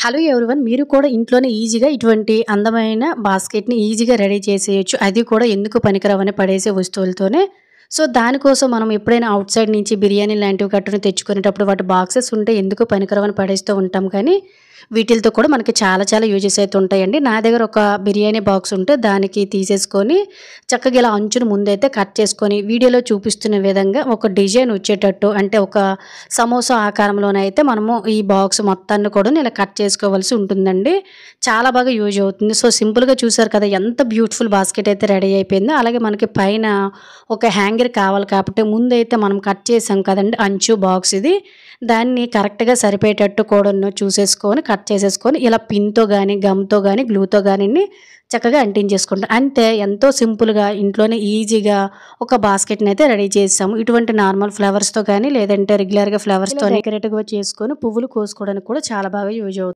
Hello everyone, మీరు కూడా ఇంట్లోనే ఈజీగా ఇటువంటి అందమైన బాస్కెట్‌ని ఈజీగా రెడీ చేసేయొచ్చు. అది కూడా ఎందుకు పనికిరావని పడేసే వస్తువులతోనే. సో, దానికోసం మనం ఎప్పుడైనా ఔట్ సైడ్ నుంచి బిర్యానీ లాంటివి గట్టున తెచ్చుకునేటప్పుడు వాటి బాక్సెస్ ఉంటే ఎందుకు పనికిరావని పడేస్తూ ఉంటాం కానీ, వీటిలతో కూడా మనకి చాలా చాలా యూజెస్ అయితే ఉంటాయండి. నా దగ్గర ఒక బిర్యానీ బాక్స్ ఉంటే దానికి తీసేసుకొని చక్కగా ఇలా అంచున ముందైతే కట్ చేసుకొని వీడియోలో చూపిస్తున్న విధంగా ఒక డిజైన్ వచ్చేటట్టు, అంటే ఒక సమోసా ఆకారంలోనైతే మనము ఈ బాక్స్ మొత్తాన్ని కూడా ఇలా కట్ చేసుకోవాల్సి ఉంటుందండి. చాలా బాగా యూజ్ అవుతుంది. సో, సింపుల్‌గా చూసారు కదా ఎంత బ్యూటిఫుల్ బాస్కెట్ అయితే రెడీ అయిపోయిందో. అలాగే మనకి పైన ఒక హ్యాంగర్ కావాలి కాబట్టి ముందైతే మనం కట్ చేసాం కదండీ అంచు బాక్స్ ఇది. దాన్ని కరెక్ట్‌గా సరిపోయేటట్టు కూడాను చూసేసుకొని కట్ చేసేసుకొని ఇలా పిన్‌తో గానీ, గమ్‌తో గానీ, గ్లూతో గానియండి చక్కగా అంటించేసుకుంటాం. అంతే, ఎంతో సింపుల్‌గా ఇంట్లోనే ఈజీగా ఒక బాస్కెట్‌ని అయితే రెడీ చేసాము. ఇటువంటి నార్మల్ ఫ్లవర్స్‌తో గానీ, లేదంటే రెగ్యులర్‌గా ఫ్లవర్స్‌తోని డెకరేటివ్‌గా చేసుకొని పువ్వులు కోసుకోవడానికి కూడా చాలా బాగా యూజ్ అవుతుంది.